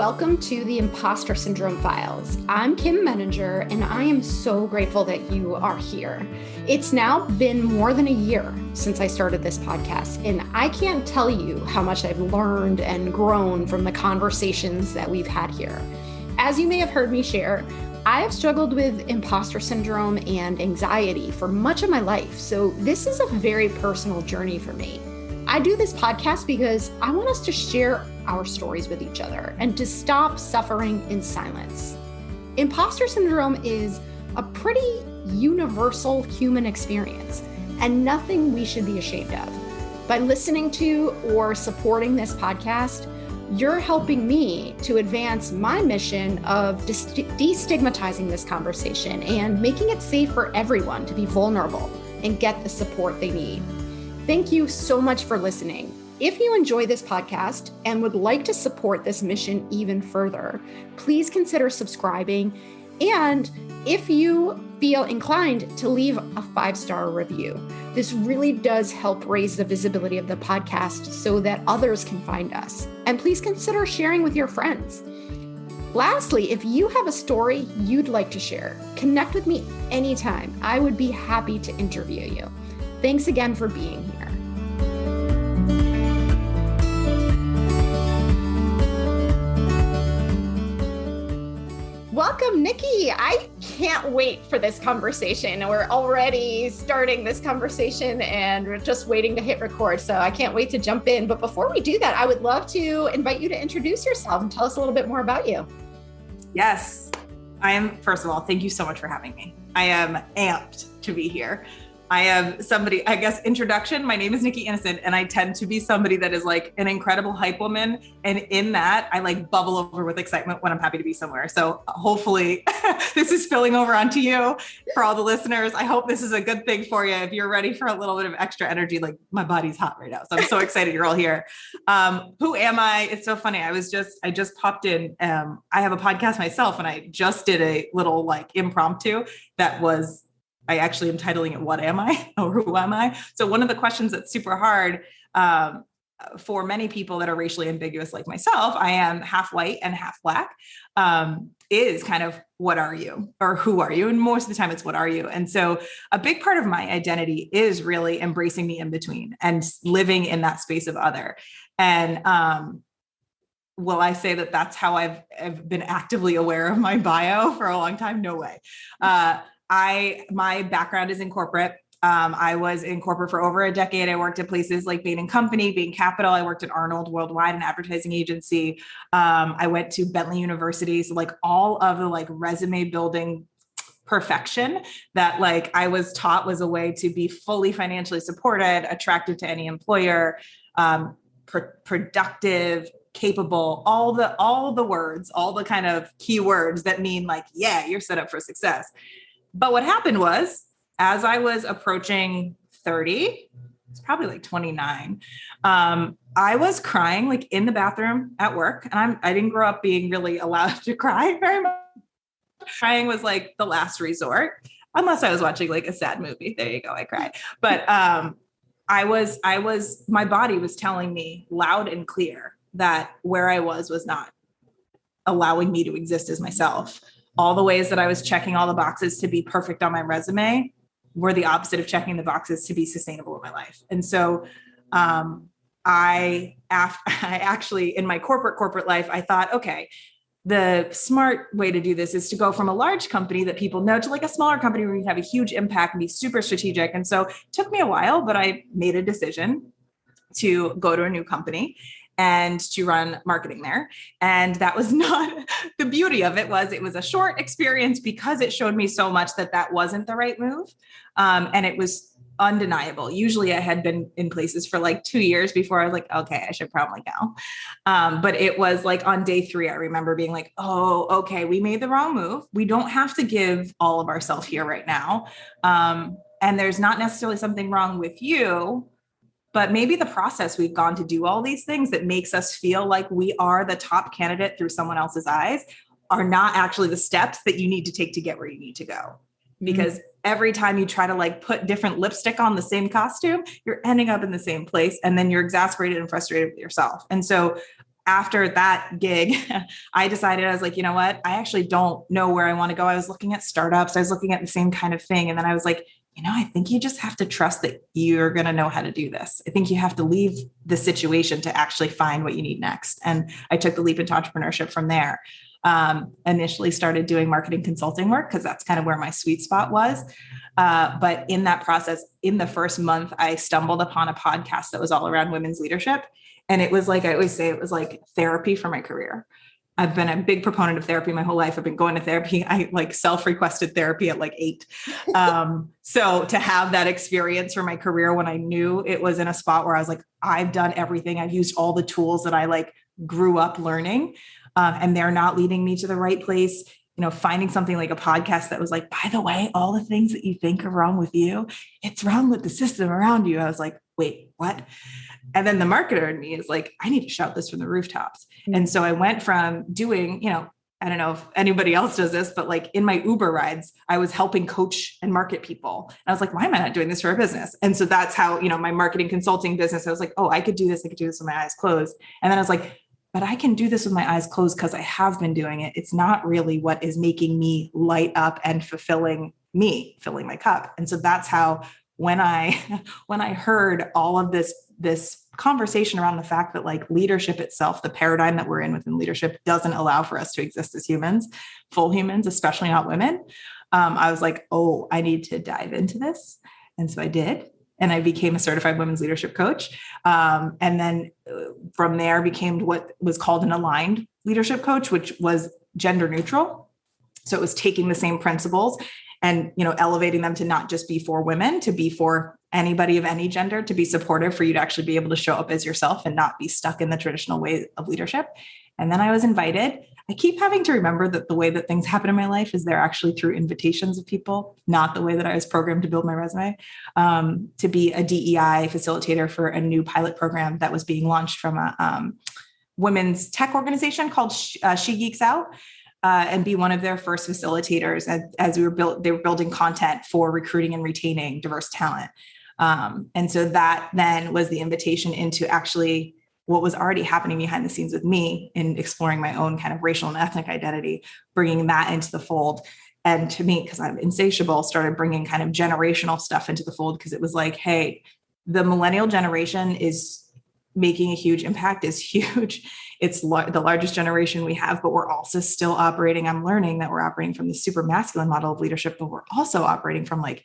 welcome to the Impostor Syndrome Files. I'm Kim Menninger, and I am so grateful that you are here. It's now been more than a year since I started this podcast, and I can't tell you how much I've learned and grown from the conversations that we've had here. As you may have heard me share, I have struggled with imposter syndrome and anxiety for much of my life, so this is a very personal journey for me. I do this podcast because I want us to share our stories with each other and to stop suffering in silence. Imposter syndrome is a pretty universal human experience and nothing we should be ashamed of. By listening to or supporting this podcast, you're helping me to advance my mission of destigmatizing this conversation and making it safe for everyone to be vulnerable and get the support they need. Thank you so much for listening. If you enjoy this podcast and would like to support this mission even further, please consider subscribing. And if you feel inclined to leave a 5-star review, this really does help raise the visibility of the podcast so that others can find us. And please consider sharing with your friends. Lastly, if you have a story you'd like to share, connect with me anytime. I would be happy to interview you. Thanks again for being here. Welcome, Nikki. I can't wait for this conversation. We're already starting this conversation and we're just waiting to hit record. So I can't wait to jump in. But before we do that, I would love to invite you to introduce yourself and tell us a little bit more about you. Yes, first of all, thank you so much for having me. I am amped to be here. I am somebody, I guess, introduction. My name is Nikki Innocent, and I tend to be somebody that is like an incredible hype woman. And in that, I like bubble over with excitement when I'm happy to be somewhere. So hopefully this is spilling over onto you for all the listeners. I hope this is a good thing for you. If you're ready for a little bit of extra energy, like my body's hot right now. So I'm so excited you're all here. Who am I? It's so funny. I just popped in. I have a podcast myself, and I just did a little like impromptu that was, I actually am titling it, What Am I? Or Who Am I? So one of the questions that's super hard for many people that are racially ambiguous like myself, I am half white and half Black, is kind of, what are you? Or who are you? And most of the time it's, what are you? And so a big part of my identity is really embracing the in-between and living in that space of other. And will I say that that's how I've been actively aware of my bio for a long time? No way. My background is in corporate. I was in corporate for over a decade. I worked at places like Bain and Company, Bain Capital. I worked at Arnold Worldwide, an advertising agency. I went to Bentley University. So like all of the like resume building perfection that like I was taught was a way to be fully financially supported, attractive to any employer, productive, capable, all the words, all the kind of keywords that mean like, yeah, you're set up for success. But what happened was, as I was approaching 30, it's probably like 29, I was crying like in the bathroom at work. And I didn't grow up being really allowed to cry very much. Crying was like the last resort, unless I was watching like a sad movie. There you go, I cried. But my body was telling me loud and clear that where I was not allowing me to exist as myself. All the ways that I was checking all the boxes to be perfect on my resume were the opposite of checking the boxes to be sustainable in my life. And so I actually, in my corporate life, I thought, okay, the smart way to do this is to go from a large company that people know to like a smaller company where you have a huge impact and be super strategic. And so it took me a while, but I made a decision to go to a new company and to run marketing there. And that was not, the beauty of it was a short experience because it showed me so much that wasn't the right move. And it was undeniable. Usually I had been in places for like 2 years before I was like, okay, I should probably go. But it was like on day 3, I remember being like, oh, okay, we made the wrong move. We don't have to give all of ourselves here right now. And there's not necessarily something wrong with you, but maybe the process we've gone to do all these things that makes us feel like we are the top candidate through someone else's eyes are not actually the steps that you need to take to get where you need to go. Because every time you try to like put different lipstick on the same costume, you're ending up in the same place. And then you're exasperated and frustrated with yourself. And so after that gig, I decided, I was like, you know what? I actually don't know where I want to go. I was looking at startups. I was looking at the same kind of thing. And then I was like, I think you just have to trust that you're going to know how to do this. I think you have to leave the situation to actually find what you need next. And I took the leap into entrepreneurship from there. Initially started doing marketing consulting work because that's kind of where my sweet spot was. But in that process, in the first month, I stumbled upon a podcast that was all around women's leadership. And it was like, I always say, it was like therapy for my career. I've been a big proponent of therapy my whole life. I've been going to therapy. I like self-requested therapy at like 8. So to have that experience for my career when I knew it was in a spot where I was like, I've done everything. I've used all the tools that I like grew up learning, and they're not leading me to the right place. Finding something like a podcast that was like, by the way, all the things that you think are wrong with you, it's wrong with the system around you. I was like, wait, what? And then the marketer in me is like, I need to shout this from the rooftops. Mm-hmm. And so I went from doing, I don't know if anybody else does this, but like in my Uber rides, I was helping coach and market people. And I was like, why am I not doing this for a business? And so that's how, my marketing consulting business, I was like, oh, I could do this. I could do this with my eyes closed. And then I was like, but I can do this with my eyes closed because I have been doing it. It's not really what is making me light up and filling my cup. And so that's how when I heard all of this conversation around the fact that like leadership itself, the paradigm that we're in within leadership doesn't allow for us to exist as humans, full humans, especially not women. I was like, oh, I need to dive into this. And so I did. And I became a certified women's leadership coach. And then from there became what was called an aligned leadership coach, which was gender neutral. So it was taking the same principles and, elevating them to not just be for women, to be for anybody of any gender, to be supportive for you to actually be able to show up as yourself and not be stuck in the traditional way of leadership. And then I was invited. I keep having to remember that the way that things happen in my life is they're actually through invitations of people, not the way that I was programmed to build my resume, to be a DEI facilitator for a new pilot program that was being launched from a women's tech organization called She Geeks Out. And be one of their first facilitators as they were building content for recruiting and retaining diverse talent. And so that then was the invitation into actually what was already happening behind the scenes with me in exploring my own kind of racial and ethnic identity, bringing that into the fold. And to me, because I'm insatiable, started bringing kind of generational stuff into the fold because it was like, hey, the millennial generation is making a huge impact, is huge. It's the largest generation we have, but we're also still operating. I'm learning that we're operating from the super masculine model of leadership, but we're also operating from like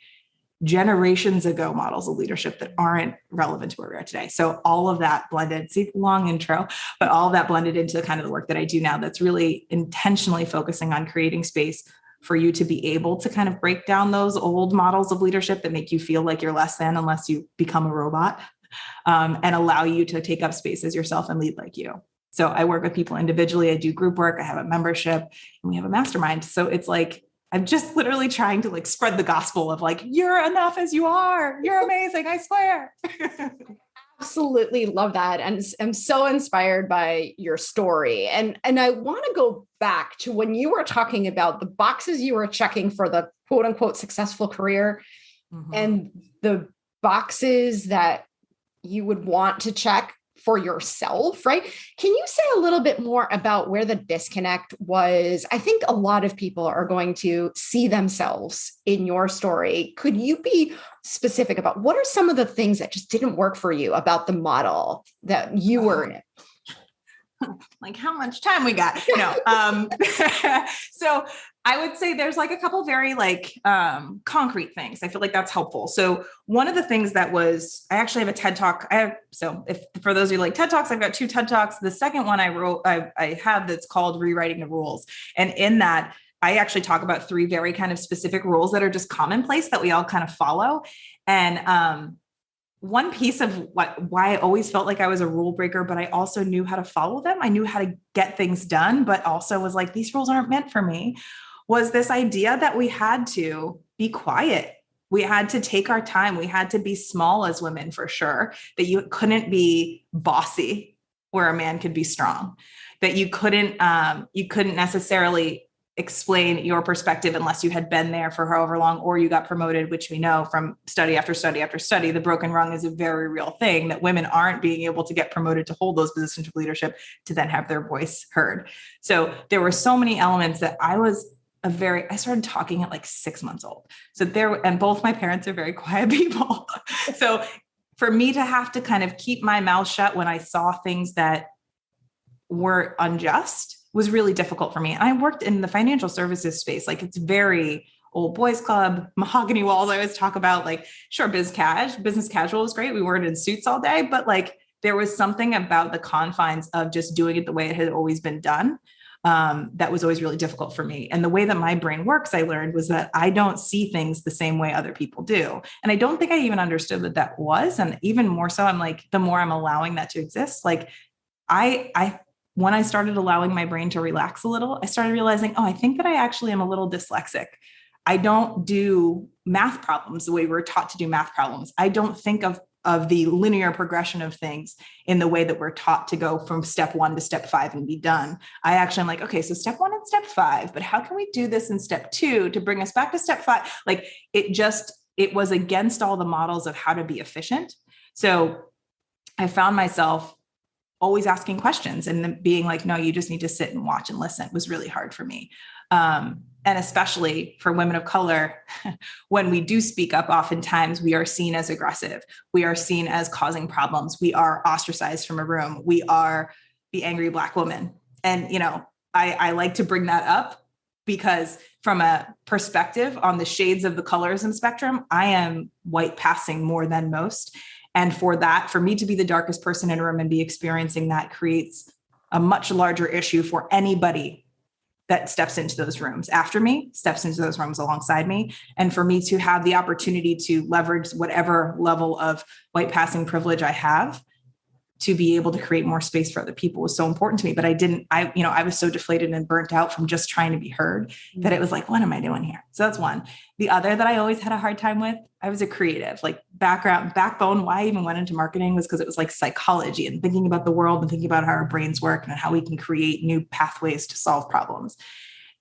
generations ago models of leadership that aren't relevant to where we are today. So all of that blended, see, long intro, but all of that blended into kind of the work that I do now that's really intentionally focusing on creating space for you to be able to kind of break down those old models of leadership that make you feel like you're less than unless you become a robot, and allow you to take up space as yourself and lead like you. So I work with people individually. I do group work. I have a membership and we have a mastermind. So it's like, I'm just literally trying to like spread the gospel of like, you're enough as you are. You're amazing. I swear. Absolutely love that. And I'm so inspired by your story. And I want to go back to when you were talking about the boxes you were checking for the quote unquote successful career, mm-hmm. and the boxes that you would want to check for yourself, right? Can you say a little bit more about where the disconnect was? I think a lot of people are going to see themselves in your story. Could you be specific about what are some of the things that just didn't work for you about the model that you were in? Like how much time we got? So I would say there's like a couple very like concrete things. I feel like that's helpful. So one of the things that was, I actually have a TED Talk. If for those of you like TED Talks, I've got 2 TED Talks. The second one I have that's called Rewriting the Rules. And in that, I actually talk about 3 very kind of specific rules that are just commonplace that we all kind of follow. And one piece of why I always felt like I was a rule breaker, but I also knew how to follow them. I knew how to get things done, but also was like, these rules aren't meant for me, was this idea that we had to be quiet. We had to take our time. We had to be small as women for sure, that you couldn't be bossy where a man could be strong, that you couldn't necessarily explain your perspective unless you had been there for however long, or you got promoted, which we know from study after study after study, the broken rung is a very real thing, that women aren't being able to get promoted to hold those positions of leadership to then have their voice heard. So there were so many elements that I started talking at like 6 months old. And both my parents are very quiet people. So for me to have to kind of keep my mouth shut when I saw things that were unjust was really difficult for me. And I worked in the financial services space. Like, it's very old boys club, mahogany walls. I always talk about, like, sure, business casual was great. We weren't in suits all day, but like, there was something about the confines of just doing it the way it had always been done. That was always really difficult for me. And the way that my brain works, I learned, was that I don't see things the same way other people do. And I don't think I even understood what that was. And even more so, I'm like, the more I'm allowing that to exist, like when I started allowing my brain to relax a little, I started realizing, I think that I actually am a little dyslexic. I don't do math problems the way we're taught to do math problems. I don't think of the linear progression of things in the way that we're taught to go from step 1 to step 5 and be done. I actually am like, okay, so step 1 and step 5, but how can we do this in step 2 to bring us back to step 5? Like, it was against all the models of how to be efficient. So I found myself always asking questions and then being like, no, you just need to sit and watch and listen. It was really hard for me. And especially for women of color, when we do speak up, oftentimes we are seen as aggressive. We are seen as causing problems. We are ostracized from a room. We are the angry Black woman. And, I like to bring that up because from a perspective on the shades of the colorism spectrum, I am white passing more than most. And for me to be the darkest person in a room and be experiencing that creates a much larger issue for anybody that steps into those rooms after me, steps into those rooms alongside me. And for me to have the opportunity to leverage whatever level of white passing privilege I have to be able to create more space for other people was so important to me. But I was so deflated and burnt out from just trying to be heard that it was like, what am I doing here? So that's one. The other that I always had a hard time with, I was a creative, like backbone. Why I even went into marketing was because it was like psychology and thinking about the world and thinking about how our brains work and how we can create new pathways to solve problems.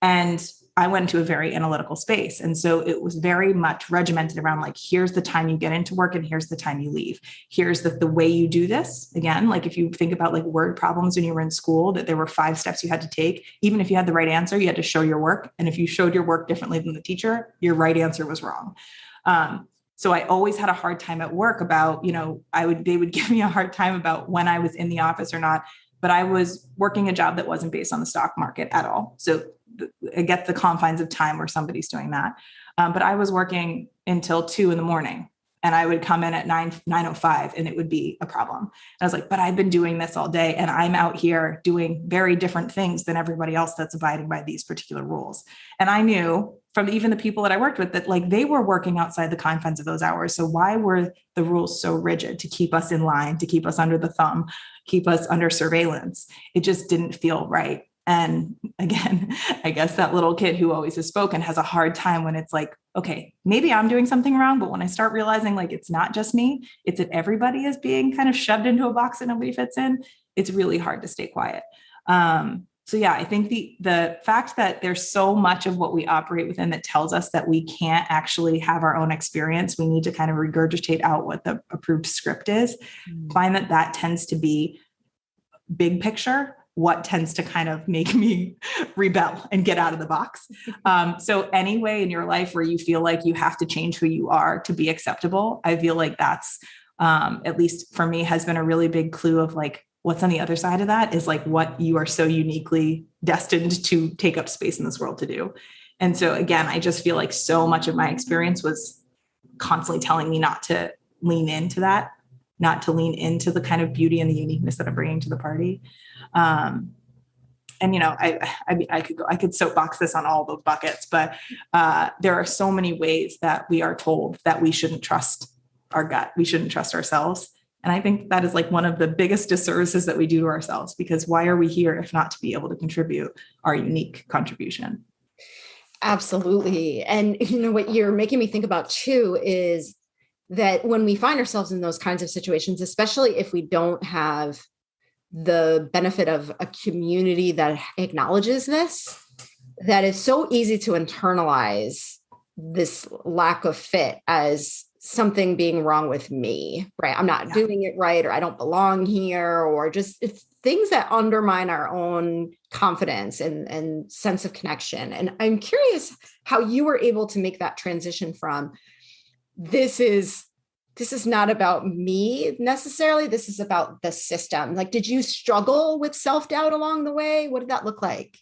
And I went into a very analytical space. And so it was very much regimented around like, here's the time you get into work and here's the time you leave. Here's the way you do this. Again, like if you think about like word problems when you were in school, that there were 5 steps you had to take. Even if you had the right answer, you had to show your work. And if you showed your work differently than the teacher, your right answer was wrong. So I always had a hard time at work about, they would give me a hard time about when I was in the office or not, but I was working a job that wasn't based on the stock market at all. So I get the confines of time where somebody's doing that. But I was working until 2 a.m. and I would come in at 9:05 and it would be a problem. And I was like, but I've been doing this all day and I'm out here doing very different things than everybody else that's abiding by these particular rules. And I knew from even the people that I worked with that like they were working outside the confines of those hours. So why were the rules so rigid to keep us in line, to keep us under the thumb, keep us under surveillance? It just didn't feel right. And again, I guess that little kid who always has spoken has a hard time when it's like, okay, maybe I'm doing something wrong. But when I start realizing like, it's not just me, it's that everybody is being kind of shoved into a box that nobody fits in. It's really hard to stay quiet. So yeah, I think the fact that there's so much of what we operate within that tells us that we can't actually have our own experience. We need to kind of regurgitate out what the approved script is. Find that tends to be big picture, what tends to kind of make me rebel and get out of the box. So any way in your life where you feel like you have to change who you are to be acceptable, I feel like that's, at least for me, has been a really big clue of like, what's on the other side of that is like what you are so uniquely destined to take up space in this world to do. And so again, I just feel like so much of my experience was constantly telling me not to lean into that, not to lean into the kind of beauty and the uniqueness that I'm bringing to the party. And, I could soapbox this on all those buckets, but there are so many ways that we are told that we shouldn't trust our gut. We shouldn't trust ourselves. And I think that is like one of the biggest disservices that we do to ourselves, because why are we here if not to be able to contribute our unique contribution? Absolutely. And what you're making me think about too is that when we find ourselves in those kinds of situations, especially if we don't have the benefit of a community that acknowledges this, that it's so easy to internalize this lack of fit as something being wrong with me, right? I'm not doing it right, or I don't belong here, or just things that undermine our own confidence and sense of connection. And I'm curious how you were able to make that transition from this is not about me necessarily. This is about the system. Like, did you struggle with self-doubt along the way? What did that look like?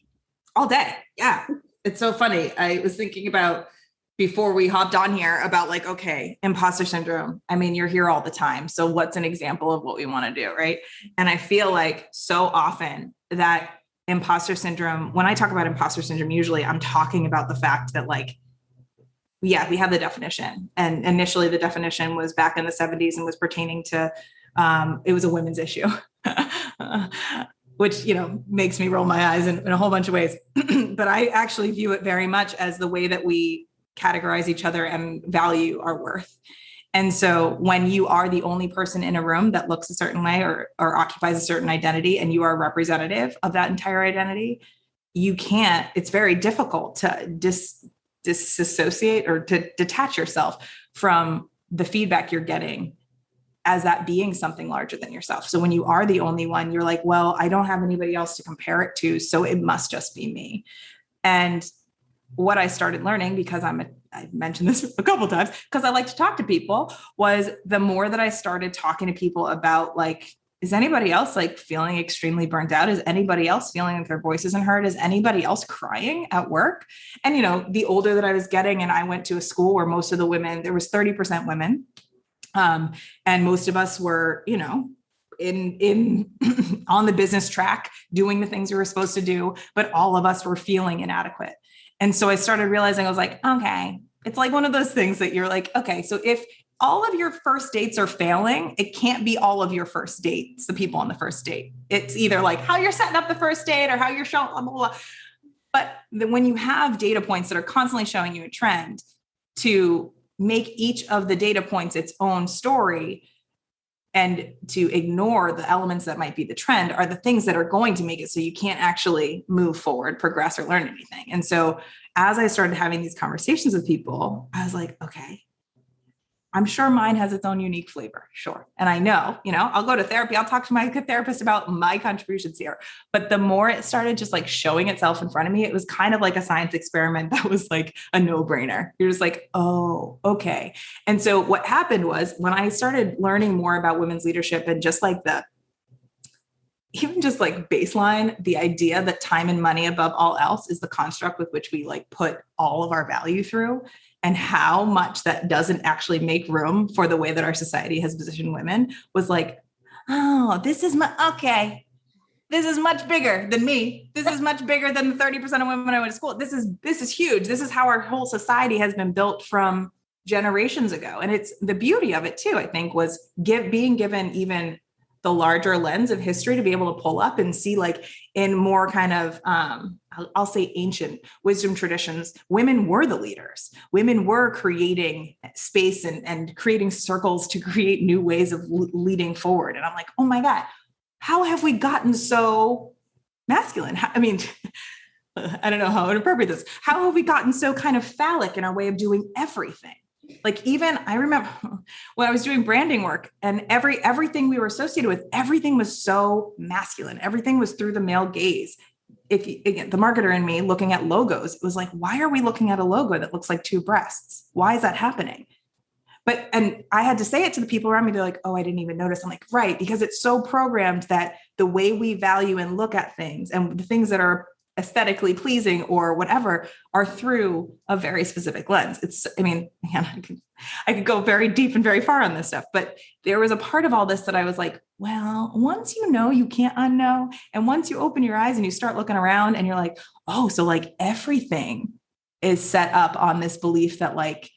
All day. Yeah. It's so funny. I was thinking about before we hopped on here about like, okay, imposter syndrome. I mean, you're here all the time. So what's an example of what we want to do? Right. And I feel like so often that imposter syndrome, when I talk about imposter syndrome, usually I'm talking about the fact that like, yeah, we have the definition. And initially the definition was back in the 70s and was pertaining to, it was a women's issue, which, makes me roll my eyes in a whole bunch of ways. But I actually view it very much as the way that we categorize each other and value our worth. And so when you are the only person in a room that looks a certain way or occupies a certain identity, and you are representative of that entire identity, it's very difficult to disassociate or to detach yourself from the feedback you're getting as that being something larger than yourself. So when you are the only one, you're like, well, I don't have anybody else to compare it to, so it must just be me. And what I started learning, because I've mentioned this a couple of times, because I like to talk to people, was the more that I started talking to people about like, is anybody else like feeling extremely burnt out? Is anybody else feeling like their voice isn't heard? Is anybody else crying at work? And, the older that I was getting, and I went to a school where most of the women, there was 30% women. And most of us were, in on the business track, doing the things we were supposed to do, but all of us were feeling inadequate. And so I started realizing, I was like, okay, it's like one of those things that you're like, okay, so if all of your first dates are failing, it can't be all of your first dates, the people on the first date. It's either like how you're setting up the first date or how you're showing, blah, blah, blah. But when you have data points that are constantly showing you a trend, to make each of the data points its own story and to ignore the elements that might be the trend are the things that are going to make it so you can't actually move forward, progress, or learn anything. And so as I started having these conversations with people, I was like, okay, I'm sure mine has its own unique flavor. Sure. And I know, I'll go to therapy. I'll talk to my therapist about my contributions here. But the more it started just like showing itself in front of me, it was kind of like a science experiment that was like a no-brainer. You're just like, oh, okay. And so what happened was when I started learning more about women's leadership and just like even just like baseline, the idea that time and money above all else is the construct with which we like put all of our value through, and how much that doesn't actually make room for the way that our society has positioned women, was like, oh, this is much bigger than me. This is much bigger than the 30% of women I went to school. This is huge. This is how our whole society has been built from generations ago. And it's the beauty of it too, I think, was being given even the larger lens of history to be able to pull up and see like in more kind of, I'll say ancient wisdom traditions, women were the leaders. Women were creating space and creating circles to create new ways of leading forward. And I'm like, oh my God, how have we gotten so masculine? I mean, I don't know how to interpret this. How have we gotten so kind of phallic in our way of doing everything? Like even I remember when I was doing branding work and everything we were associated with, everything was so masculine. Everything was through the male gaze. Again, the marketer in me looking at logos, it was like, why are we looking at a logo that looks like two breasts? Why is that happening? And I had to say it to the people around me. They're like, oh, I didn't even notice. I'm like, right. Because it's so programmed that the way we value and look at things and the things that are aesthetically pleasing or whatever are through a very specific lens. I could go very deep and very far on this stuff, but there was a part of all this that I was like, well, once you know, you can't unknow. And once you open your eyes and you start looking around and you're like, oh, so like everything is set up on this belief that like,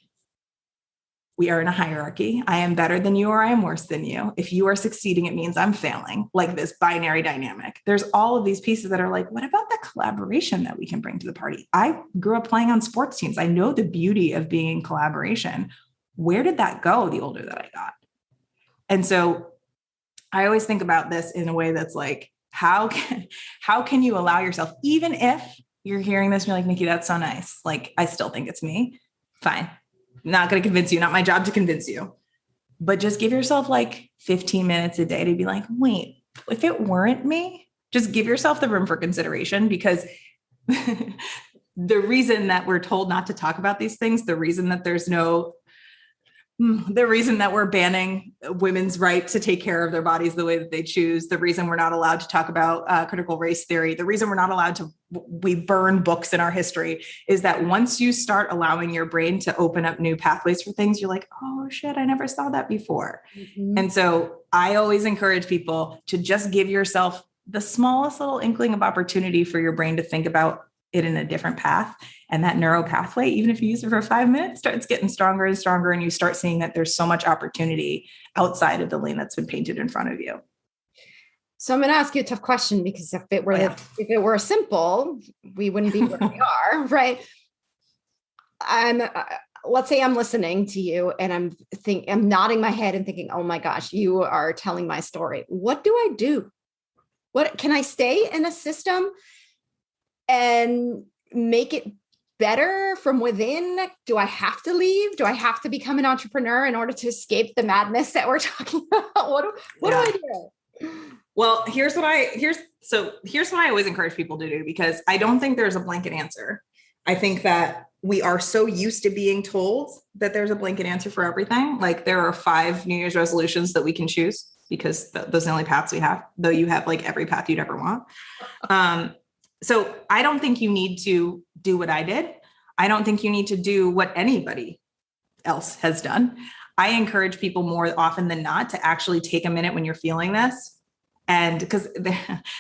we are in a hierarchy. I am better than you or I am worse than you. If you are succeeding, it means I'm failing, like this binary dynamic. There's all of these pieces that are like, what about the collaboration that we can bring to the party? I grew up playing on sports teams. I know the beauty of being in collaboration. Where did that go the older that I got? And so I always think about this in a way that's like, how can you allow yourself, even if you're hearing this and you're like, Nikki, that's so nice. Like, I still think it's me. Fine. Not going to convince you. Not my job to convince you. But just give yourself like 15 minutes a day to be like, wait, if it weren't me, just give yourself the room for consideration, because the reason that we're told not to talk about these things, the reason that we're banning women's right to take care of their bodies the way that they choose, the reason we're not allowed to talk about critical race theory, the reason we're not allowed to, we burn books in our history, is that once you start allowing your brain to open up new pathways for things, you're like, oh shit, I never saw that before. Mm-hmm. And so I always encourage people to just give yourself the smallest little inkling of opportunity for your brain to think about it in a different path. And that neural pathway, even if you use it for 5 minutes, starts getting stronger and stronger. And you start seeing that there's so much opportunity outside of the lane that's been painted in front of you. So I'm going to ask you a tough question, because if it were simple, we wouldn't be where we are, right? Let's say I'm listening to you and I'm nodding my head and thinking, oh my gosh, you are telling my story. What do I do? What can I stay in a system and make it better from within? Do I have to leave? Do I have to become an entrepreneur in order to escape the madness that we're talking about? What do I do? Well, here's what I always encourage people to do, because I don't think there's a blanket answer. I think that we are so used to being told that there's a blanket answer for everything. Like, there are 5 New Year's resolutions that we can choose, because those are the only paths we have, though you have like every path you'd ever want. So I don't think you need to do what I did. I don't think you need to do what anybody else has done. I encourage people more often than not to actually take a minute when you're feeling this. And because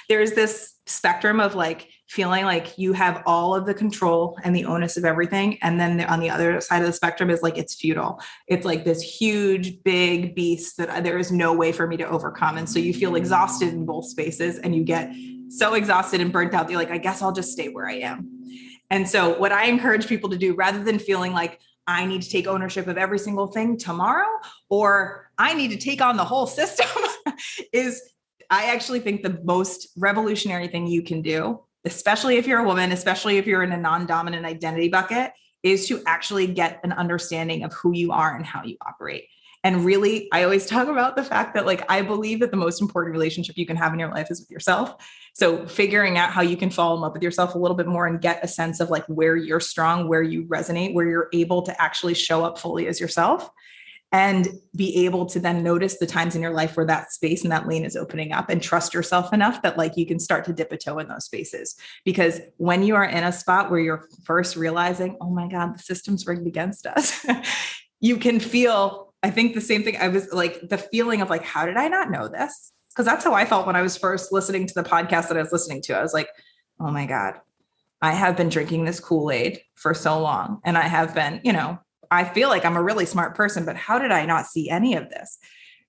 there's this spectrum of like feeling like you have all of the control and the onus of everything. And then on the other side of the spectrum is like, it's futile. It's like this huge, big beast that there is no way for me to overcome. And so you feel exhausted in both spaces, and you get so exhausted and burnt out that you're like, I guess I'll just stay where I am. And so what I encourage people to do, rather than feeling like I need to take ownership of every single thing tomorrow, or I need to take on the whole system, is I actually think the most revolutionary thing you can do, especially if you're a woman, especially if you're in a non-dominant identity bucket, is to actually get an understanding of who you are and how you operate. And really, I always talk about the fact that like, I believe that the most important relationship you can have in your life is with yourself. So figuring out how you can fall in love with yourself a little bit more and get a sense of like where you're strong, where you resonate, where you're able to actually show up fully as yourself, and be able to then notice the times in your life where that space and that lane is opening up, and trust yourself enough that like you can start to dip a toe in those spaces. Because when you are in a spot where you're first realizing, oh my God, the system's rigged against us, you can feel, I think the same thing. I was like, the feeling of like, how did I not know this? Because that's how I felt when I was first listening to the podcast that I was listening to. I was like, oh my God, I have been drinking this Kool-Aid for so long. And I have been, I feel like I'm a really smart person, but how did I not see any of this?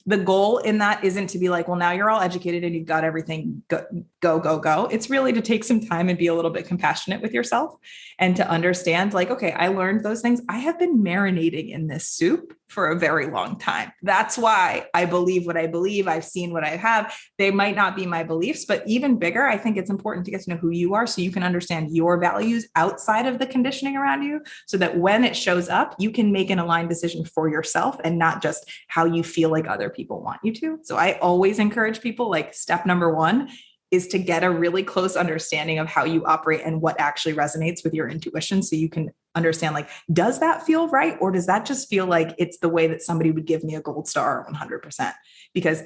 The goal in that isn't to be like, well, now you're all educated and you've got everything, go. It's really to take some time and be a little bit compassionate with yourself, and to understand like, okay, I learned those things. I have been marinating in this soup for a very long time. That's why I believe what I believe. I've seen what I have. They might not be my beliefs, but even bigger, I think it's important to get to know who you are, so you can understand your values outside of the conditioning around you, so that when it shows up, you can make an aligned decision for yourself and not just how you feel like other people want you to. So I always encourage people, like, step number 1 is to get a really close understanding of how you operate and what actually resonates with your intuition, so you can understand, like, does that feel right? Or does that just feel like it's the way that somebody would give me a gold star 100%? Because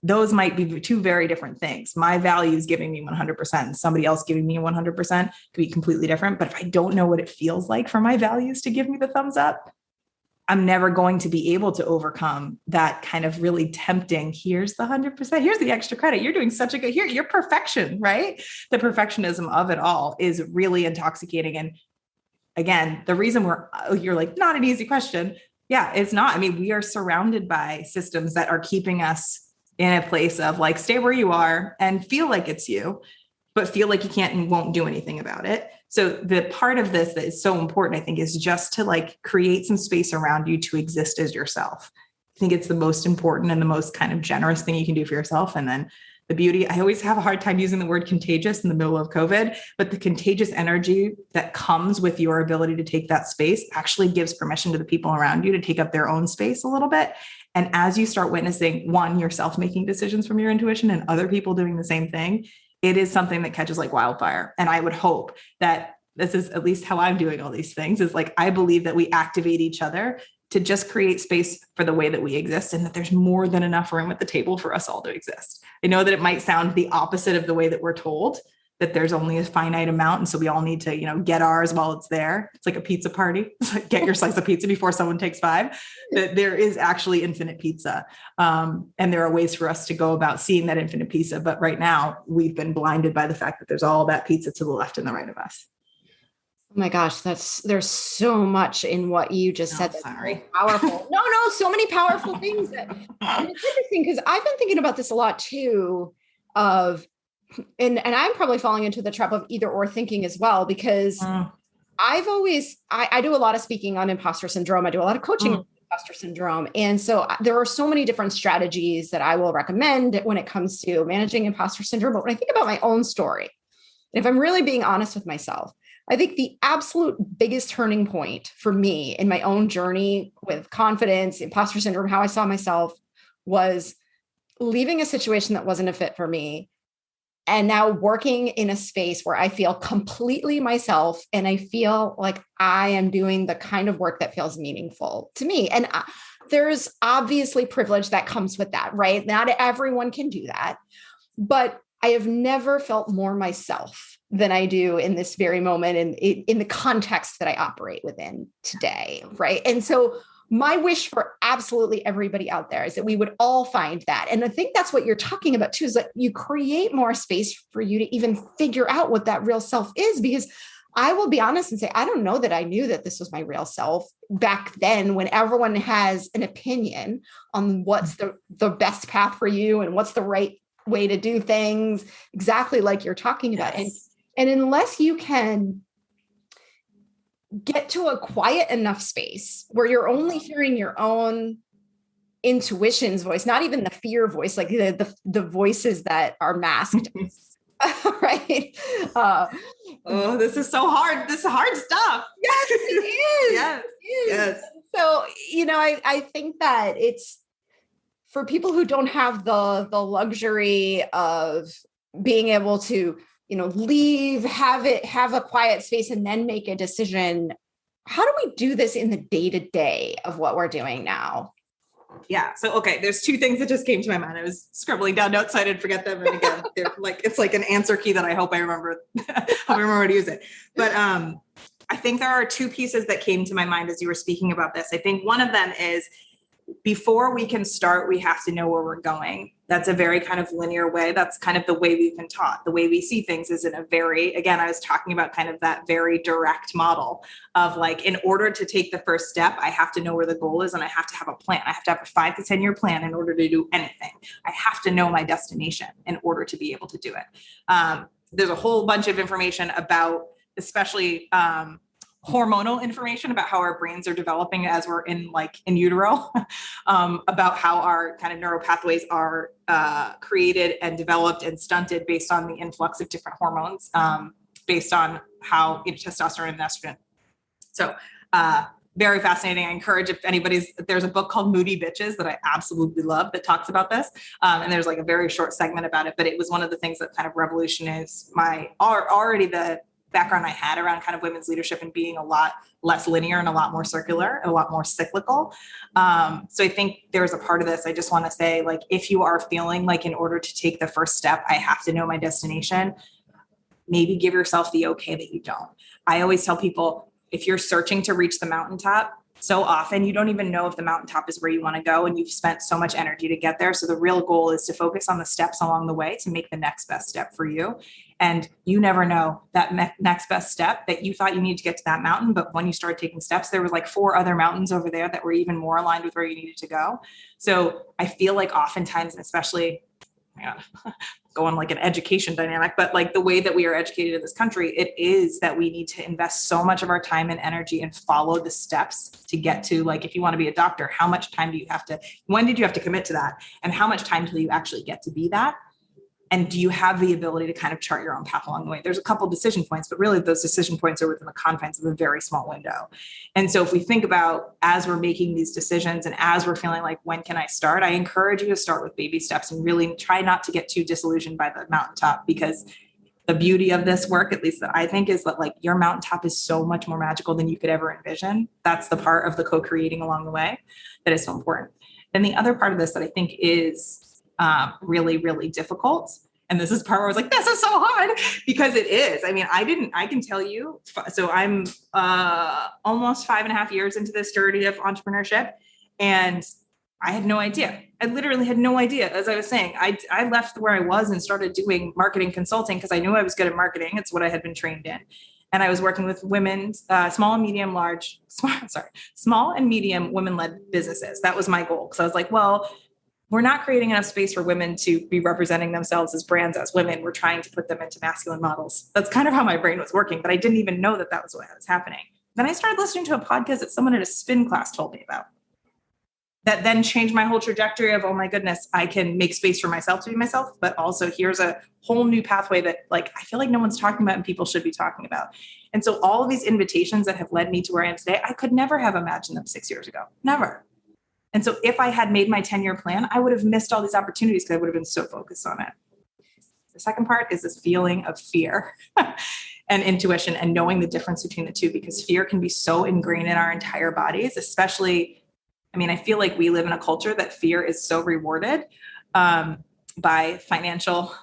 those might be 2 very different things. My values giving me 100% and somebody else giving me 100% could be completely different. But if I don't know what it feels like for my values to give me the thumbs up, I'm never going to be able to overcome that kind of really tempting, here's the 100%, here's the extra credit. You're doing such a good, your perfection, right? The perfectionism of it all is really intoxicating. And again, the reason you're like, not an easy question. Yeah, it's not. I mean, we are surrounded by systems that are keeping us in a place of like, stay where you are and feel like it's you, but feel like you can't and won't do anything about it. So the part of this that is so important, I think, is just to like create some space around you to exist as yourself. I think it's the most important and the most kind of generous thing you can do for yourself. And then the beauty. I always have a hard time using the word contagious in the middle of COVID, but the contagious energy that comes with your ability to take that space actually gives permission to the people around you to take up their own space a little bit. And as you start witnessing, one, yourself making decisions from your intuition and other people doing the same thing, it is something that catches like wildfire. And I would hope that this is at least how I'm doing all these things, is like, I believe that we activate each other to just create space for the way that we exist, and that there's more than enough room at the table for us all to exist. I know that it might sound the opposite of the way that we're told, that there's only a finite amount. And so we all need to, get ours while it's there. It's like a pizza party. It's like, get your slice of pizza before someone takes 5. That there is actually infinite pizza. And there are ways for us to go about seeing that infinite pizza. But right now we've been blinded by the fact that there's all that pizza to the left and the right of us. Oh my gosh, there's so much in what you just said. That's sorry. Powerful. No, so many powerful things and it's interesting because I've been thinking about this a lot too, and I'm probably falling into the trap of either or thinking as well, because I've always, I do a lot of speaking on imposter syndrome. I do a lot of coaching on imposter syndrome. And so there are so many different strategies that I will recommend when it comes to managing imposter syndrome. But when I think about my own story, and if I'm really being honest with myself, I think the absolute biggest turning point for me in my own journey with confidence, imposter syndrome, how I saw myself, was leaving a situation that wasn't a fit for me, and now working in a space where I feel completely myself, and I feel like I am doing the kind of work that feels meaningful to me. And there's obviously privilege that comes with that, right? Not everyone can do that, but I have never felt more myself than I do in this very moment and in the context that I operate within today, right? And so my wish for absolutely everybody out there is that we would all find that. And I think that's what you're talking about too, is that you create more space for you to even figure out what that real self is. Because I will be honest and say, I don't know that I knew that this was my real self back then, when everyone has an opinion on what's the best path for you and what's the right way to do things, exactly like you're talking about. Yes. And unless you can get to a quiet enough space where you're only hearing your own intuition's voice, not even the fear voice, like the voices that are masked, right? This is so hard. This is hard stuff. Yes, it is. Yes. It is. Yes. So, I think that it's for people who don't have the luxury of being able to leave, have a quiet space and then make a decision. How do we do this in the day-to-day of what we're doing now? Yeah. So, okay. There's 2 things that just came to my mind. I was scribbling down notes so I didn't forget them. And again, it's like an answer key that I hope I remember to use it. But, I think there are 2 pieces that came to my mind as you were speaking about this. I think one of them is, before we can start, we have to know where we're going. That's a very kind of linear way. That's kind of the way we've been taught. The way we see things is in a very, again, I was talking about kind of that very direct model of like, in order to take the first step, I have to know where the goal is and I have to have a plan. I have to have a 5 to 10 year plan in order to do anything. I have to know my destination in order to be able to do it. There's a whole bunch of information about, especially, hormonal information about how our brains are developing as we're in utero, about how our kind of neural pathways are created and developed and stunted based on the influx of different hormones, based on how testosterone and estrogen. So very fascinating. I encourage, if there's a book called Moody Bitches that I absolutely love that talks about this. And there's like a very short segment about it, but it was one of the things that kind of revolutionized the background I had around kind of women's leadership and being a lot less linear and a lot more circular and a lot more cyclical. So I think there's a part of this. I just want to say, like, if you are feeling like in order to take the first step, I have to know my destination, maybe give yourself the okay that you don't. I always tell people, if you're searching to reach the mountaintop, so often you don't even know if the mountaintop is where you want to go, and you've spent so much energy to get there. So the real goal is to focus on the steps along the way to make the next best step for you. And you never know that next best step that you thought you needed to get to that mountain. But when you started taking steps, there was like 4 other mountains over there that were even more aligned with where you needed to go. So I feel like oftentimes, especially go on like an education dynamic, but like the way that we are educated in this country, it is that we need to invest so much of our time and energy and follow the steps to get to, like, if you want to be a doctor, how much time do you have to, when did you have to commit to that? And how much time till you actually get to be that? And do you have the ability to kind of chart your own path along the way? There's a couple decision points, but really those decision points are within the confines of a very small window. And so if we think about as we're making these decisions and as we're feeling like, when can I start? I encourage you to start with baby steps and really try not to get too disillusioned by the mountaintop, because the beauty of this work, at least that I think, is that like your mountaintop is so much more magical than you could ever envision. That's the part of the co-creating along the way that is so important. Then the other part of this that I think is really, really difficult. And this is part where I was like, this is so hard, because it is. I mean, I can tell you, so I'm almost 5.5 years into this journey of entrepreneurship, and I had no idea. I literally had no idea. As I was saying, I left where I was and started doing marketing consulting because I knew I was good at marketing. It's what I had been trained in. And I was working with women, small and medium women-led businesses. That was my goal. Because I was like, well, we're not creating enough space for women to be representing themselves as brands, as women. We're trying to put them into masculine models. That's kind of how my brain was working, but I didn't even know that was what was happening. Then I started listening to a podcast that someone at a spin class told me about. That then changed my whole trajectory of, oh my goodness, I can make space for myself to be myself, but also here's a whole new pathway that like, I feel like no one's talking about and people should be talking about. And so all of these invitations that have led me to where I am today, I could never have imagined them 6 years ago, never. And so if I had made my 10-year plan, I would have missed all these opportunities because I would have been so focused on it. The second part is this feeling of fear and intuition and knowing the difference between the two, because fear can be so ingrained in our entire bodies, especially, I mean, I feel like we live in a culture that fear is so rewarded by financial.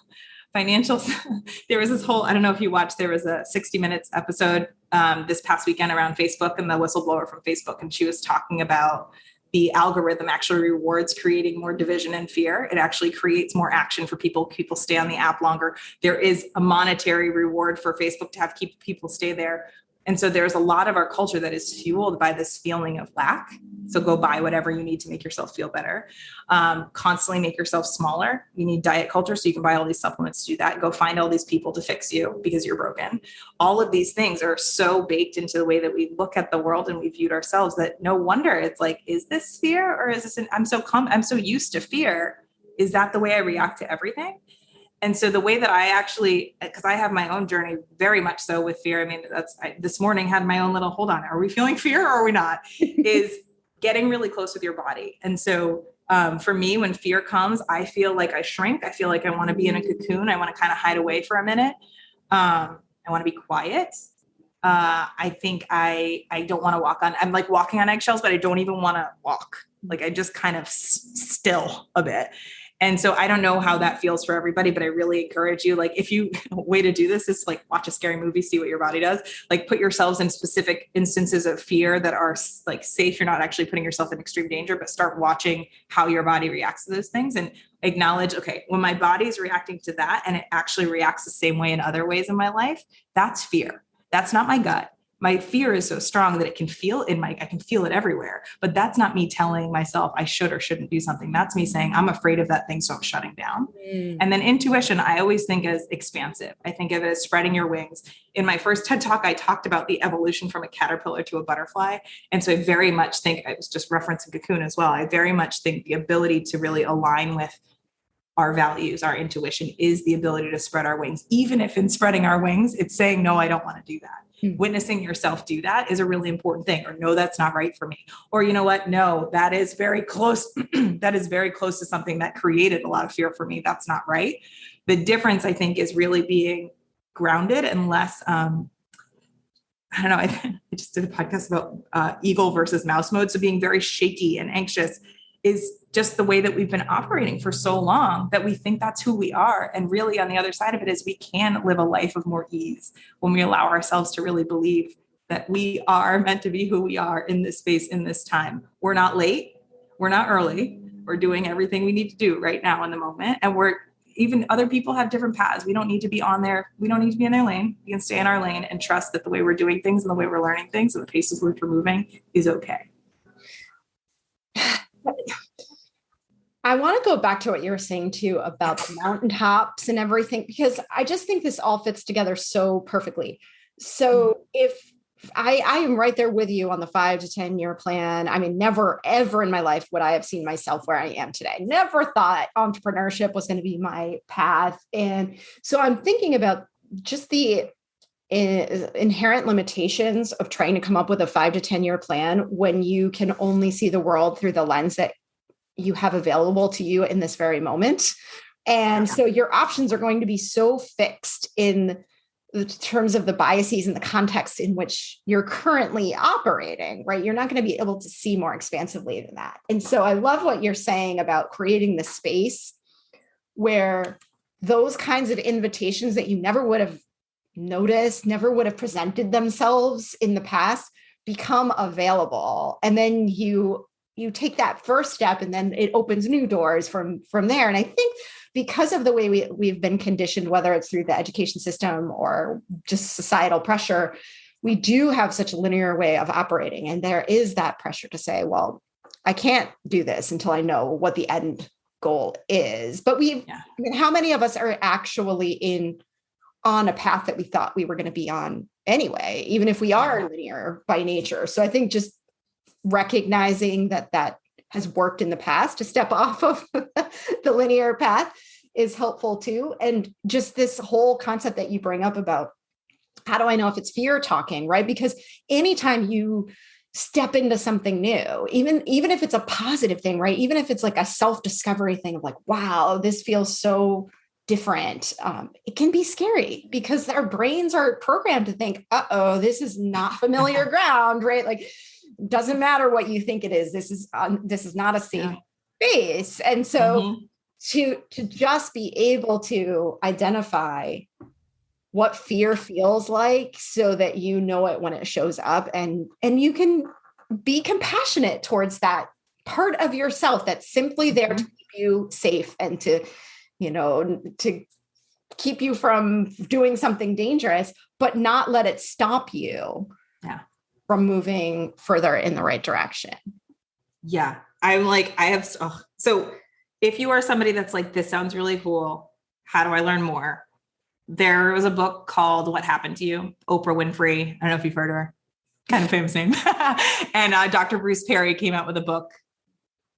There was this whole, I don't know if you watched, there was a 60 Minutes episode this past weekend around Facebook and the whistleblower from Facebook. And she was talking about the algorithm actually rewards creating more division and fear. It actually creates more action for people. People stay on the app longer. There is a monetary reward for Facebook to have keep people stay there. And so there's a lot of our culture that is fueled by this feeling of lack. So go buy whatever you need to make yourself feel better. Constantly make yourself smaller. You need diet culture, so you can buy all these supplements to do that. Go find all these people to fix you because you're broken. All of these things are so baked into the way that we look at the world and we viewed ourselves that no wonder it's like, is this fear or is this I'm so used to fear. Is that the way I react to everything? And so the way that I actually, because I have my own journey very much so with fear. I mean, this morning had my own little, hold on, are we feeling fear or are we not? Is getting really close with your body. And so for me, when fear comes, I feel like I shrink. I feel like I want to be in a cocoon. I want to kind of hide away for a minute. I want to be quiet. I think I don't want to I'm like walking on eggshells, but I don't even want to walk. Like I just kind of still a bit. And so I don't know how that feels for everybody, but I really encourage you, like if you way to do this is like watch a scary movie, see what your body does, like put yourselves in specific instances of fear that are like safe. You're not actually putting yourself in extreme danger, but start watching how your body reacts to those things and acknowledge, okay, when my body is reacting to that and it actually reacts the same way in other ways in my life, that's fear. That's not my gut. My fear is so strong that I can feel it everywhere, but that's not me telling myself I should or shouldn't do something. That's me saying, I'm afraid of that thing. So I'm shutting down. And then intuition, I always think as expansive. I think of it as spreading your wings. In my first TED Talk, I talked about the evolution from a caterpillar to a butterfly. And so I very much think, I was just referencing cocoon as well. I very much think the ability to really align with our values, our intuition is the ability to spread our wings. Even if in spreading our wings, it's saying, no, I don't want to do that. Witnessing yourself do that is a really important thing. Or no, that's not right for me. Or you know what? No, that is very close. That is very close to something that created a lot of fear for me. That's not right. The difference, I think, is really being grounded and less, I don't know. I just did a podcast about eagle versus mouse mode. So being very shaky and anxious is just the way that we've been operating for so long that we think that's who we are. And really on the other side of it is we can live a life of more ease when we allow ourselves to really believe that we are meant to be who we are in this space, in this time. We're not late. We're not early. We're doing everything we need to do right now in the moment. And even other people have different paths. We don't need to be on there. We don't need to be in their lane. We can stay in our lane and trust that the way we're doing things and the way we're learning things and the pace of which we're moving is okay. I want to go back to what you were saying too about the mountaintops and everything, because I just think this all fits together so perfectly. So if I am right there with you on the 5 to 10 year plan. I mean, never, ever in my life would I have seen myself where I am today. Never thought entrepreneurship was going to be my path. And so I'm thinking about just the inherent limitations of trying to come up with a 5 to 10 year plan when you can only see the world through the lens that you have available to you in this very moment. And so your options are going to be so fixed in terms of the biases and the context in which you're currently operating, right? You're not going to be able to see more expansively than that. And so I love what you're saying about creating the space where those kinds of invitations that you never would have noticed, never would have presented themselves in the past become available. And then you take that first step and then it opens new doors from there. And I think because of the way we've been conditioned, whether it's through the education system or just societal pressure, we do have such a linear way of operating. And there is that pressure to say, well, I can't do this until I know what the end goal is. But I mean, how many of us are actually on a path that we thought we were going to be on anyway, even if we are linear by nature? So I think just recognizing that has worked in the past to step off of the linear path is helpful too. And just this whole concept that you bring up about how do I know if it's fear talking, right? Because anytime you step into something new, even if it's a positive thing, right? Even if it's like a self-discovery thing of like, wow, this feels so different. It can be scary because our brains are programmed to think, this is not familiar ground, right? Like, doesn't matter what you think it is. This is not a safe space. And so to just be able to identify what fear feels like so that you know it when it shows up and you can be compassionate towards that part of yourself that's simply there to keep you safe and to keep you from doing something dangerous, but not let it stop you from moving further in the right direction. Yeah. So if you are somebody that's like, this sounds really cool, how do I learn more? There was a book called What Happened to You? Oprah Winfrey. I don't know if you've heard of her. Kind of famous name. And Dr. Bruce Perry came out with a book.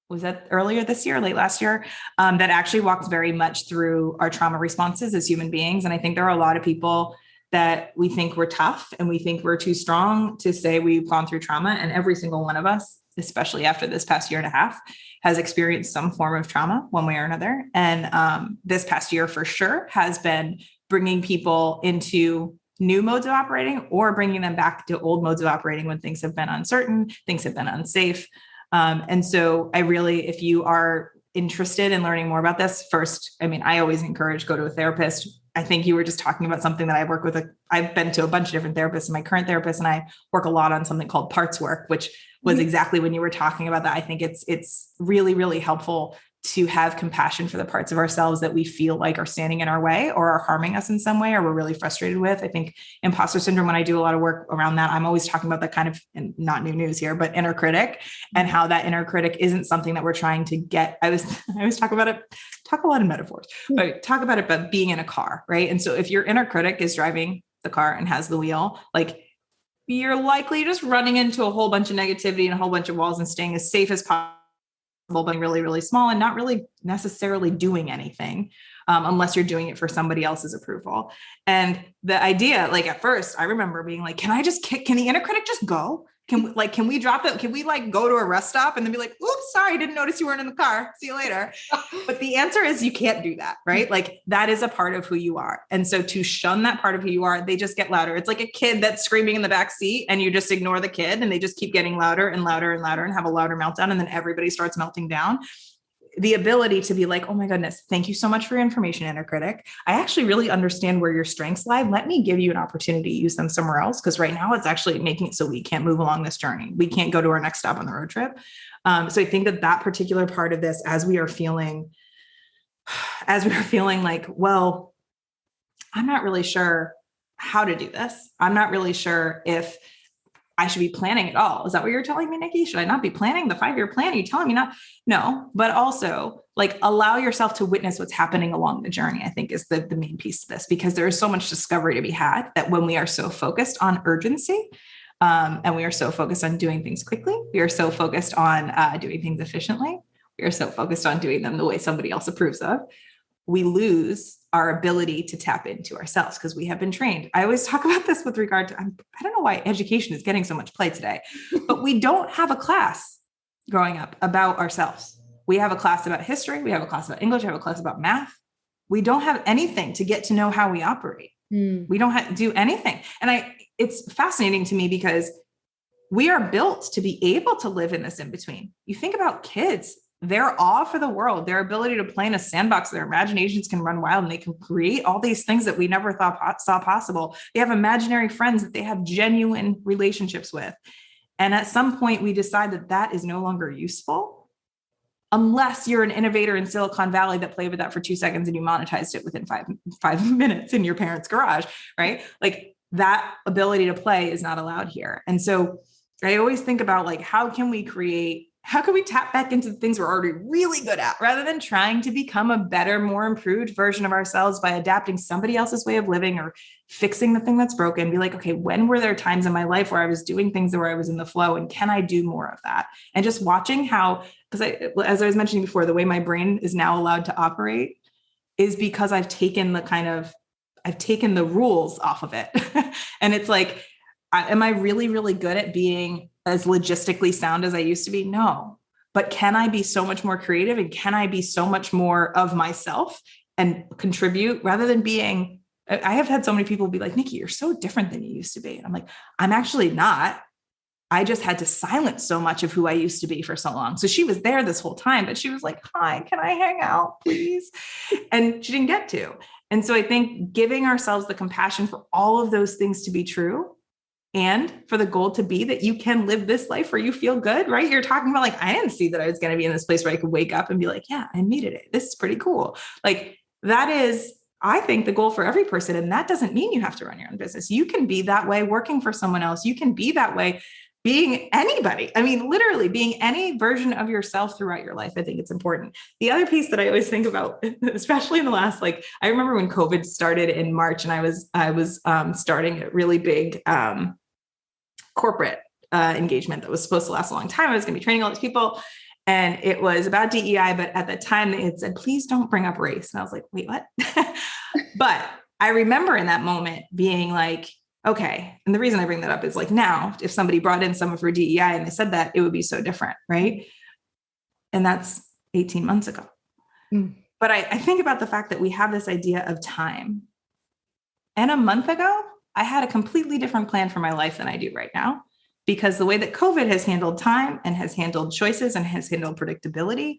Was that earlier this year, late last year? That actually walks very much through our trauma responses as human beings. And I think there are a lot of people that we think we're tough and we think we're too strong to say we've gone through trauma. And every single one of us, especially after this past year and a half, has experienced some form of trauma one way or another. And this past year for sure has been bringing people into new modes of operating or bringing them back to old modes of operating when things have been uncertain, things have been unsafe. And so if you are interested in learning more about this, first, I mean, I always encourage go to a therapist. I think you were just talking about something that I work with. I've been to a bunch of different therapists, and my current therapist and I work a lot on something called parts work, which was exactly when you were talking about that. I think it's really, really helpful to have compassion for the parts of ourselves that we feel like are standing in our way or are harming us in some way, or we're really frustrated with. I think imposter syndrome, when I do a lot of work around that, I'm always talking about that kind of, and not new news here, but inner critic, and how that inner critic isn't something that we're trying to get. I always talk about it, talk a lot of metaphors, but talk about it, about being in a car, right? And so if your inner critic is driving the car and has the wheel, like, you're likely just running into a whole bunch of negativity and a whole bunch of walls and staying as safe as possible, but really, really small and not really necessarily doing anything unless you're doing it for somebody else's approval. And the idea, like at first, I remember being like, can the inner critic just go? Can we drop it? Can we go to a rest stop and then be like, oops, sorry, didn't notice you weren't in the car. See you later. But the answer is you can't do that, right? Like, that is a part of who you are. And so to shun that part of who you are, they just get louder. It's like a kid that's screaming in the back seat and you just ignore the kid and they just keep getting louder and louder and louder and have a louder meltdown. And then everybody starts melting down. The ability to be like, oh my goodness, thank you so much for your information, inner critic. I actually really understand where your strengths lie. Let me give you an opportunity to use them somewhere else. Because right now it's actually making it so we can't move along this journey. We can't go to our next stop on the road trip. So I think that particular part of this, as we are feeling like, well, I'm not really sure how to do this. I'm not really sure if I should be planning at all. Is that what you're telling me, Nikki? Should I not be planning the 5-year plan? Are you telling me not? No, but also allow yourself to witness what's happening along the journey, I think is the main piece of this, because there is so much discovery to be had that when we are so focused on urgency, And we are so focused on doing things quickly. We are so focused on doing things efficiently. We are so focused on doing them the way somebody else approves of. We lose our ability to tap into ourselves because we have been trained. I always talk about this with regard to, I don't know why education is getting so much play today, but we don't have a class growing up about ourselves. We have a class about history. We have a class about English. We have a class about math. We don't have anything to get to know how we operate. We don't have to do anything. And it's fascinating to me because we are built to be able to live in this in between. You think about kids, their awe for the world, their ability to play in a sandbox, their imaginations can run wild and they can create all these things that we never saw possible. They have imaginary friends that they have genuine relationships with. And at some point we decide that that is no longer useful unless you're an innovator in Silicon Valley that played with that for 2 seconds and you monetized it within five minutes in your parents' garage, right? Like that ability to play is not allowed here. And so I always think about like, how can we tap back into the things we're already really good at rather than trying to become a better, more improved version of ourselves by adapting somebody else's way of living or fixing the thing that's broken? Be like, okay, when were there times in my life where I was doing things where I was in the flow, and can I do more of that? And just watching how, because as I was mentioning before, the way my brain is now allowed to operate is because I've taken the rules off of it. And it's like, am I really, really good at being as logistically sound as I used to be? No. But can I be so much more creative, and can I be so much more of myself and contribute rather than being, I have had so many people be like, Nikki, you're so different than you used to be. And I'm like, I'm actually not. I just had to silence so much of who I used to be for so long. So she was there this whole time, but she was like, hi, can I hang out, please? And she didn't get to. And so I think giving ourselves the compassion for all of those things to be true, and for the goal to be that you can live this life where you feel good, right? You're talking about like, I didn't see that I was going to be in this place where I could wake up and be like, yeah, I made it. This is pretty cool. Like that is, I think, the goal for every person. And that doesn't mean you have to run your own business. You can be that way working for someone else. You can be that way being anybody. I mean, literally being any version of yourself throughout your life. I think it's important. The other piece that I always think about, especially in the last, like, I remember when COVID started in March, and I was starting a really big corporate engagement that was supposed to last a long time. I was going to be training all these people, and it was about DEI. But at the time it said, please don't bring up race. And I was like, wait, what? But I remember in that moment being like, okay. And the reason I bring that up is like, now, if somebody brought in someone for DEI and they said that, it would be so different. Right. And that's 18 months ago. But I think about the fact that we have this idea of time. And a month ago, I had a completely different plan for my life than I do right now, because the way that COVID has handled time and has handled choices and has handled predictability,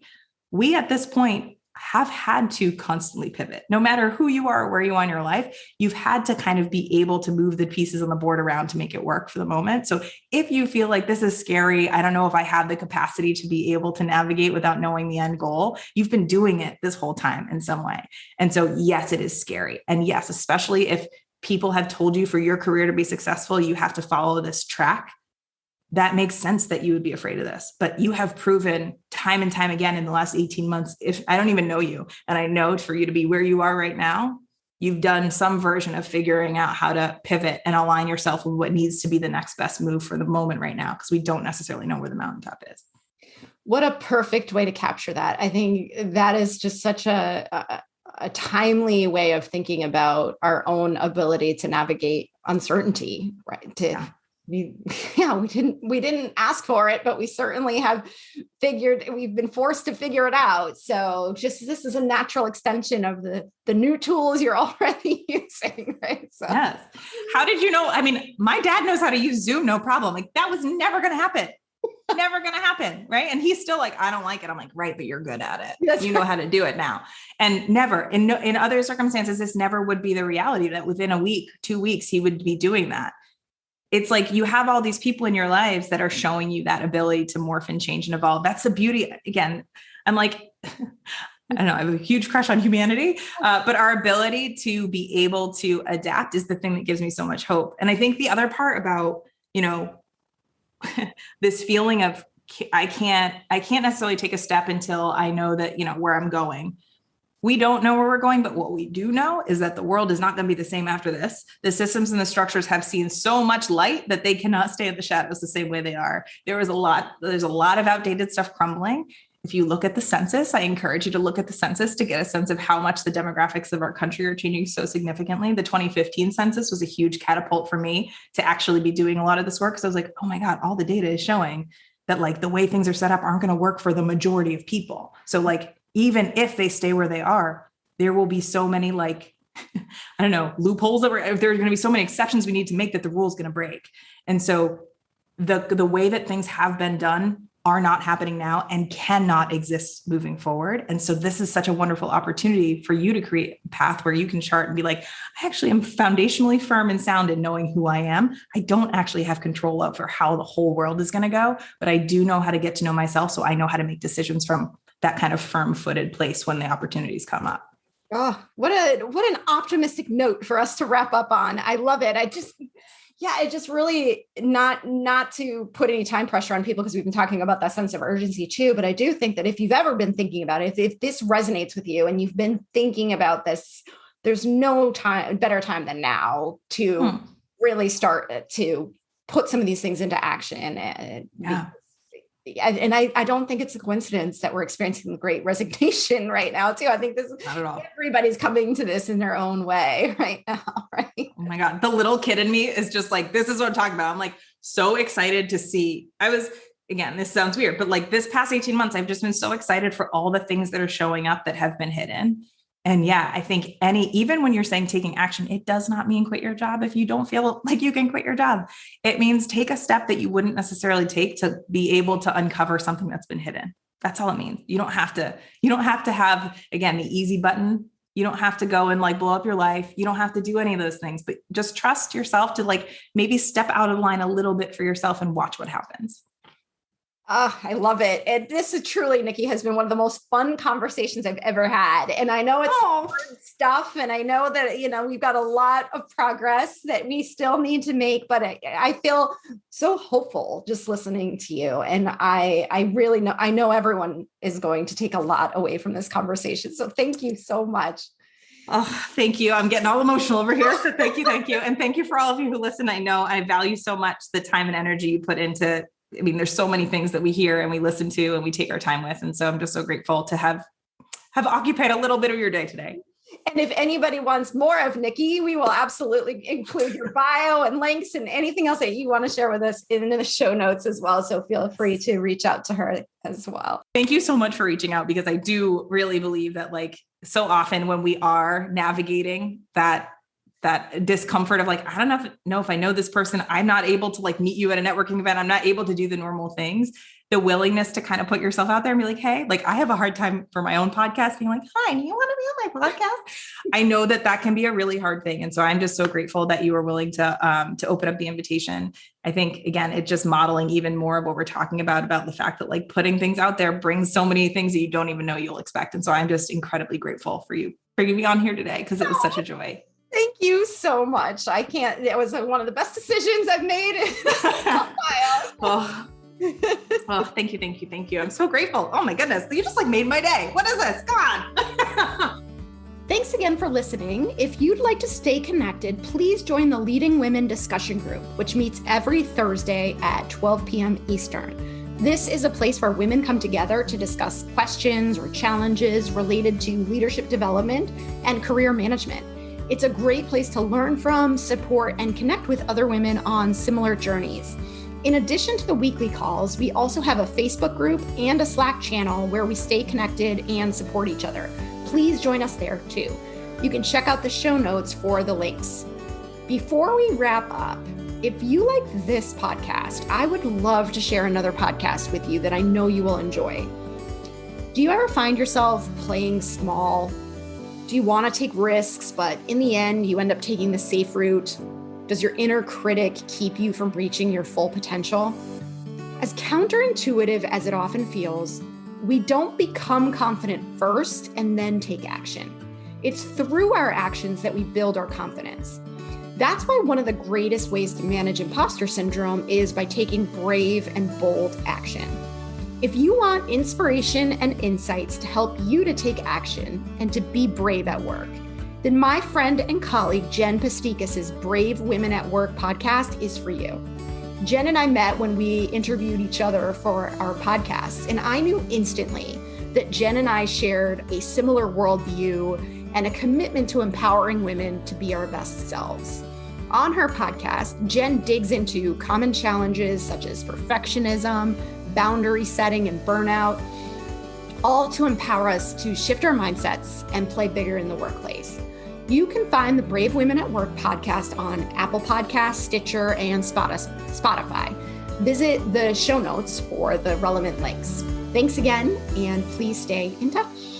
we at this point have had to constantly pivot. No matter who you are or where you are in your life, you've had to kind of be able to move the pieces on the board around to make it work for the moment. So if you feel like this is scary, I don't know if I have the capacity to be able to navigate without knowing the end goal, you've been doing it this whole time in some way. And so yes, it is scary. And yes, especially if people have told you for your career to be successful, you have to follow this track. That makes sense that you would be afraid of this, but you have proven time and time again in the last 18 months, if I don't even know you, and I know for you to be where you are right now, you've done some version of figuring out how to pivot and align yourself with what needs to be the next best move for the moment right now, because we don't necessarily know where the mountaintop is. What a perfect way to capture that. I think that is just such a timely way of thinking about our own ability to navigate uncertainty, right? We didn't ask for it, but we certainly have we've been forced to figure it out. So just, this is a natural extension of the new tools you're already using, right? So. Yes. How did you know? I mean, my dad knows how to use Zoom, no problem. Like that was never going to happen. Never going to happen. Right. And he's still like, I don't like it. I'm like, right, but you're good at it. That's you know how to do it now. And never in other circumstances, this never would be the reality that within a week, 2 weeks, he would be doing that. It's like you have all these people in your lives that are showing you that ability to morph and change and evolve. That's the beauty. Again, I'm like, I don't know, I have a huge crush on humanity, but our ability to be able to adapt is the thing that gives me so much hope. And I think the other part about, this feeling of I can't necessarily take a step until I know that, where I'm going. we don't know where we're going, but what we do know is that the world is not going to be the same after this. The systems and the structures have seen so much light that they cannot stay in the shadows the same way they are. There's a lot of outdated stuff crumbling. If you look at the census, I encourage you to look at the census to get a sense of how much the demographics of our country are changing so significantly. The 2015 census was a huge catapult for me to actually be doing a lot of this work. So I was like, oh my God, all the data is showing that like the way things are set up aren't going to work for the majority of people. So like, even if they stay where they are, there will be so many like, I don't know, loopholes that there's going to be so many exceptions we need to make that the rule's going to break. And so the way that things have been done are not happening now and cannot exist moving forward. And so this is such a wonderful opportunity for you to create a path where you can chart and be like, I actually am foundationally firm and sound in knowing who I am. I don't actually have control over how the whole world is going to go, but I do know how to get to know myself. So I know how to make decisions from that kind of firm-footed place when the opportunities come up. Oh, what an optimistic note for us to wrap up on. I love it. It just really not to put any time pressure on people because we've been talking about that sense of urgency too. But I do think that if you've ever been thinking about it, if this resonates with you and you've been thinking about this, there's no better time than now to really start to put some of these things into action. And I don't think it's a coincidence that we're experiencing the great resignation right now too. I think this is not at all. Everybody's coming to this in their own way right now, right? Oh my God. The little kid in me is just like, this is what I'm talking about. I'm like so excited to see. Again, this sounds weird, but like this past 18 months, I've just been so excited for all the things that are showing up that have been hidden. And yeah, I think even when you're saying taking action, it does not mean quit your job. If you don't feel like you can quit your job, it means take a step that you wouldn't necessarily take to be able to uncover something that's been hidden. That's all it means. You don't have to have, again, the easy button. You don't have to go and like blow up your life. You don't have to do any of those things, but just trust yourself to like maybe step out of line a little bit for yourself and watch what happens. I love it. And this is truly, Nikki, has been one of the most fun conversations I've ever had. And I know it's hard stuff. And I know that, we've got a lot of progress that we still need to make, but I feel so hopeful just listening to you. And I really know, I know everyone is going to take a lot away from this conversation. So thank you so much. Oh, thank you. I'm getting all emotional over here. So thank you. And thank you for all of you who listen. I know I value so much the time and energy you put into there's so many things that we hear and we listen to and we take our time with. And so I'm just so grateful to have occupied a little bit of your day today. And if anybody wants more of Nikki, we will absolutely include your bio and links and anything else that you want to share with us in the show notes as well. So feel free to reach out to her as well. Thank you so much for reaching out, because I do really believe that like so often when we are navigating that discomfort of like, I don't know if I know this person, I'm not able to like meet you at a networking event. I'm not able to do the normal things. The willingness to kind of put yourself out there and be like, hey, like I have a hard time for my own podcast being like, hi, do you want to be on my podcast? I know that can be a really hard thing. And so I'm just so grateful that you were willing to open up the invitation. I think, again, it's just modeling even more of what we're talking about the fact that like putting things out there brings so many things that you don't even know you'll expect. And so I'm just incredibly grateful for you bringing me on here today, because it was such a joy. Thank you so much. It was one of the best decisions I've made in a while. Thank you. I'm so grateful. Oh my goodness. You just like made my day. What is this? God. Thanks again for listening. If you'd like to stay connected, please join the Leading Women discussion group, which meets every Thursday at 12 p.m. Eastern. This is a place where women come together to discuss questions or challenges related to leadership development and career management. It's a great place to learn from, support, and connect with other women on similar journeys. In addition to the weekly calls, we also have a Facebook group and a Slack channel where we stay connected and support each other. Please join us there too. You can check out the show notes for the links. Before we wrap up, if you like this podcast, I would love to share another podcast with you that I know you will enjoy. Do you ever find yourself playing small? Do you want to take risks, but in the end, you end up taking the safe route? Does your inner critic keep you from reaching your full potential? As counterintuitive as it often feels, we don't become confident first and then take action. It's through our actions that we build our confidence. That's why one of the greatest ways to manage imposter syndrome is by taking brave and bold action. If you want inspiration and insights to help you to take action and to be brave at work, then my friend and colleague Jen Pastikas's Brave Women at Work podcast is for you. Jen and I met when we interviewed each other for our podcasts, and I knew instantly that Jen and I shared a similar worldview and a commitment to empowering women to be our best selves. On her podcast, Jen digs into common challenges such as perfectionism, boundary setting, and burnout, all to empower us to shift our mindsets and play bigger in the workplace. You can find the Brave Women at Work podcast on Apple Podcasts, Stitcher, and Spotify. Visit the show notes for the relevant links. Thanks again, and please stay in touch.